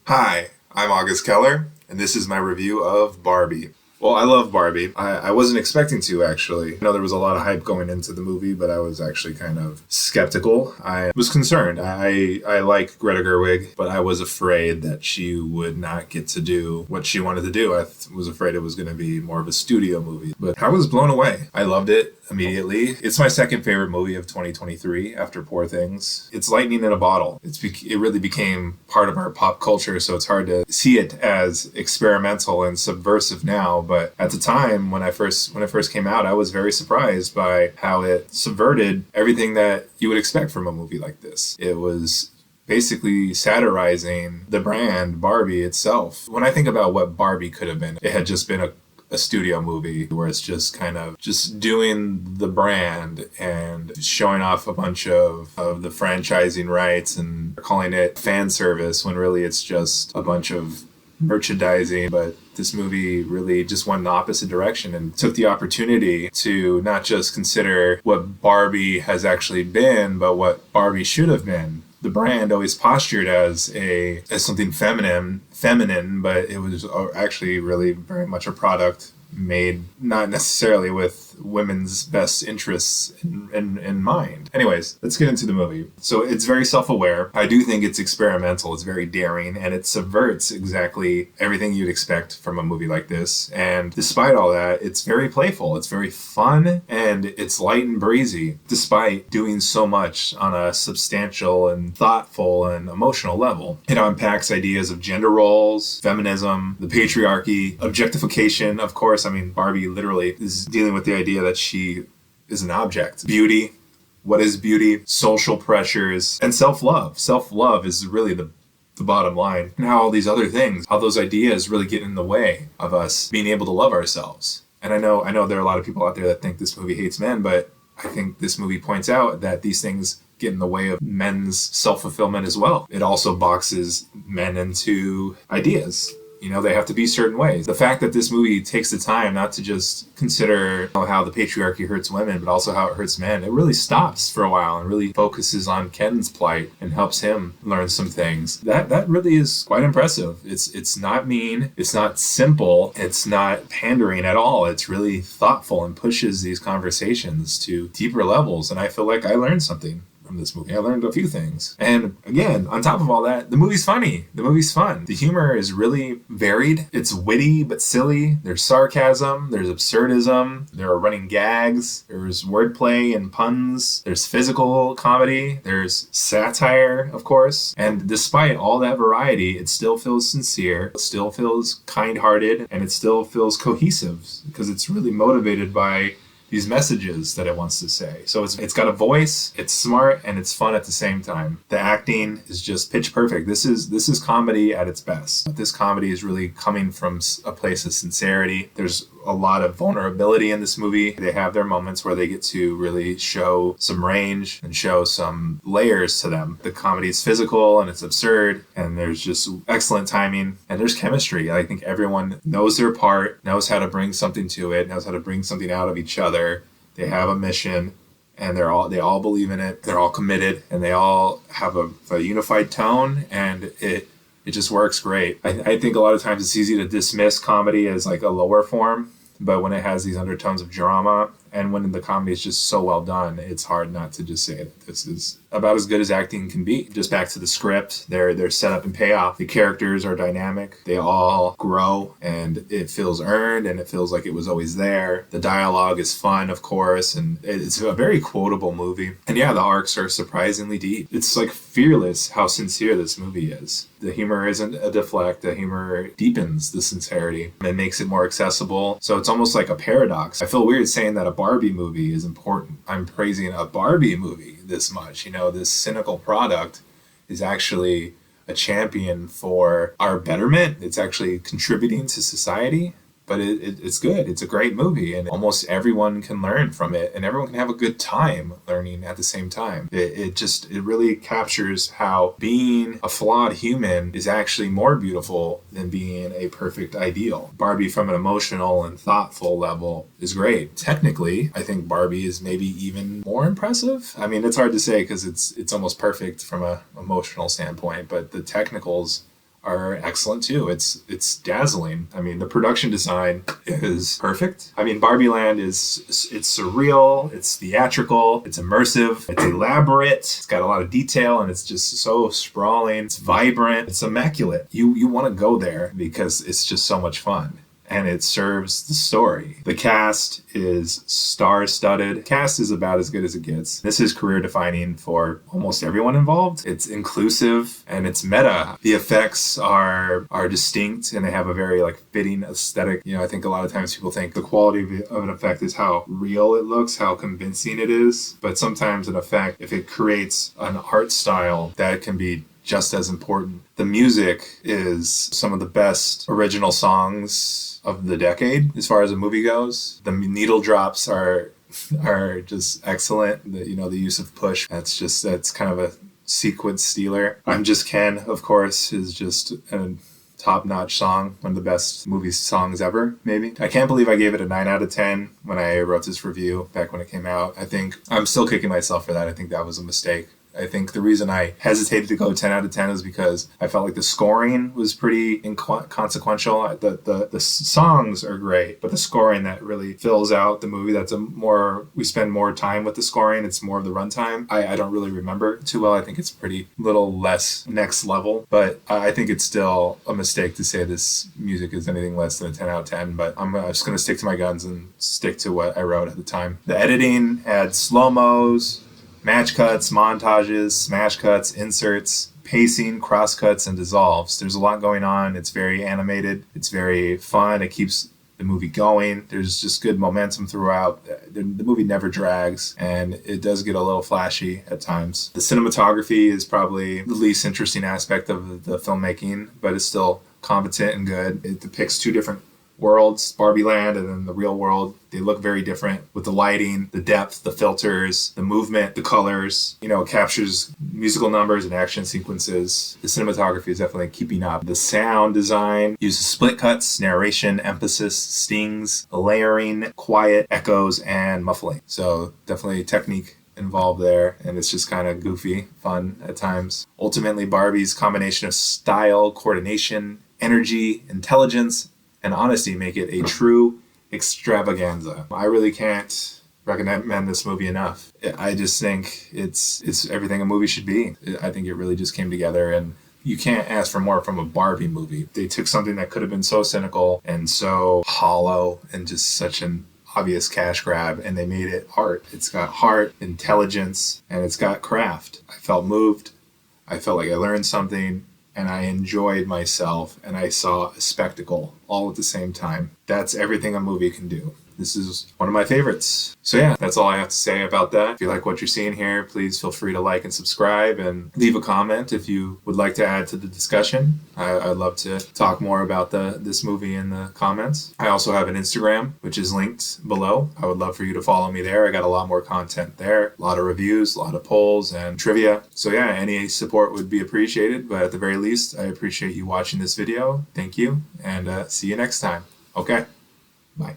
Hi, I'm August Keller, and this is my review of Barbie. Well, I love Barbie. I wasn't expecting to, actually. I know there was a lot of hype going into the movie, but I was actually kind of skeptical. I was concerned. I like Greta Gerwig, but I was afraid that she would not get to do what she wanted to do. Was afraid it was going to be more of a studio movie, but I was blown away. I loved it immediately. It's my second favorite movie of 2023 after Poor Things. It's lightning in a bottle. It really became part of our pop culture, so it's hard to see it as experimental and subversive now. But at the time when it first came out, I was very surprised by how it subverted everything that you would expect from a movie like this. It was basically satirizing the brand Barbie itself. When I think about what Barbie could have been, it had just been a studio movie where it's just kind of just doing the brand and showing off a bunch of the franchising rights and calling it fan service when really it's just a bunch of merchandising. But this movie really just went in the opposite direction and took the opportunity to not just consider what Barbie has actually been, but what Barbie should have been. The brand always postured as something feminine, but it was actually really very much a product made not necessarily with women's best interests in mind. Anyways, let's get into the movie. So it's very self-aware. I do think it's experimental. It's very daring, and it subverts exactly everything you'd expect from a movie like this. And despite all that, it's very playful. It's very fun, and it's light and breezy, despite doing so much on a substantial and thoughtful and emotional level. It unpacks ideas of gender roles, feminism, the patriarchy, objectification, of course. I mean, Barbie literally is dealing with the idea that she is an object. Beauty. What is beauty? Social pressures and self-love. Self-love is really the bottom line. And how all these other things, how those ideas really get in the way of us being able to love ourselves. And I know there are a lot of people out there that think this movie hates men, but I think this movie points out that these things get in the way of men's self-fulfillment as well. It also boxes men into ideas. They have to be certain ways. The fact that this movie takes the time not to just consider how the patriarchy hurts women, but also how it hurts men, it really stops for a while and really focuses on Ken's plight and helps him learn some things. That really is quite impressive. It's not mean. It's not simple. It's not pandering at all. It's really thoughtful and pushes these conversations to deeper levels. And I feel like I learned something from this movie. I learned a few things. And again, on top of all that, the movie's funny. The movie's fun. The humor is really varied. It's witty but silly. There's sarcasm. There's absurdism. There are running gags. There's wordplay and puns. There's physical comedy. There's satire, of course. And despite all that variety, it still feels sincere. It still feels kind-hearted. And it still feels cohesive because it's really motivated by these messages that it wants to say. So it's got a voice, it's smart, and it's fun at the same time. The acting is just pitch perfect. This is comedy at its best. This comedy is really coming from a place of sincerity. There's a lot of vulnerability in this movie. They have their moments where they get to really show some range and show some layers to them. The comedy is physical and it's absurd, and there's just excellent timing, and there's chemistry. I think everyone knows their part, knows how to bring something to it, knows how to bring something out of each other. They have a mission, and they all believe in it. They're all committed, and they all have a unified tone, and it just works great. I think a lot of times it's easy to dismiss comedy as like a lower form, but when it has these undertones of drama and when the comedy is just so well done, it's hard not to just say that this is about as good as acting can be. Just back to the script, their setup and payoff. The characters are dynamic. They all grow, and it feels earned, and it feels like it was always there. The dialogue is fun, of course, and it's a very quotable movie. And yeah, the arcs are surprisingly deep. It's like fearless how sincere this movie is. The humor isn't a deflect. The humor deepens the sincerity and makes it more accessible. So it's almost like a paradox. I feel weird saying that a Barbie movie is important. I'm praising a Barbie movie this much. This cynical product is actually a champion for our betterment. It's actually contributing to society. But it's good. It's a great movie, and almost everyone can learn from it, and everyone can have a good time learning at the same time. It really captures how being a flawed human is actually more beautiful than being a perfect ideal. Barbie, from an emotional and thoughtful level, is great. Technically, I think Barbie is maybe even more impressive. I mean, it's hard to say because it's almost perfect from an emotional standpoint, but the technicals are excellent too. It's dazzling. I mean, the production design is perfect. I mean, Barbie Land it's surreal, it's theatrical, it's immersive, it's elaborate, it's got a lot of detail, and it's just so sprawling, it's vibrant, it's immaculate. You want to go there because it's just so much fun. And it serves the story. The cast is star-studded. Cast is about as good as it gets. This is career-defining for almost everyone involved. It's inclusive and it's meta. The effects are distinct and they have a very fitting aesthetic. I think a lot of times people think the quality of an effect is how real it looks, how convincing it is. But sometimes an effect, if it creates an art style, that can be just as important. The music is some of the best original songs of the decade as far as a movie goes. The needle drops are just excellent. The use of push, that's kind of a sequence stealer. I'm Just Ken, of course, is just a top-notch song, one of the best movie songs ever, maybe. I can't believe I gave it a 9 out of 10 when I wrote this review back when it came out. I think I'm still kicking myself for that. I think that was a mistake. I think the reason I hesitated to go 10 out of 10 is because I felt like the scoring was pretty inconsequential. The songs are great, but the scoring that really fills out the movie, we spend more time with the scoring. It's more of the runtime. I don't really remember too well. I think it's pretty little less next level, but I think it's still a mistake to say this music is anything less than a 10 out of 10, but I'm just going to stick to my guns and stick to what I wrote at the time. The editing had slow-mos, match cuts, montages, smash cuts, inserts, pacing, cross-cuts, and dissolves. There's a lot going on. It's very animated. It's very fun. It keeps the movie going. There's just good momentum throughout. The movie never drags, and it does get a little flashy at times. The cinematography is probably the least interesting aspect of the filmmaking, but it's still competent and good. It depicts two different worlds, Barbie Land and then the real world. They look very different with the lighting, the depth, the filters, the movement, the colors. It captures musical numbers and action sequences. The cinematography is definitely keeping up. The sound design uses split cuts, narration, emphasis, stings, layering, quiet, echoes, and muffling. So definitely technique involved there, and it's just kind of goofy, fun at times. Ultimately, Barbie's combination of style, coordination, energy, intelligence, and honesty make it a true extravaganza. I really can't recommend this movie enough. I just think it's everything a movie should be. I think it really just came together, and you can't ask for more from a Barbie movie. They took something that could have been so cynical and so hollow and just such an obvious cash grab, and they made it art. It's got heart, intelligence, and it's got craft. I felt moved. I felt like I learned something, and I enjoyed myself, and I saw a spectacle all at the same time. That's everything a movie can do. This is one of my favorites. So yeah, that's all I have to say about that. If you like what you're seeing here, please feel free to like and subscribe and leave a comment if you would like to add to the discussion. I'd love to talk more about this movie in the comments. I also have an Instagram, which is linked below. I would love for you to follow me there. I got a lot more content there, a lot of reviews, a lot of polls and trivia. So yeah, any support would be appreciated, but at the very least, I appreciate you watching this video. Thank you, and see you next time. Okay, bye.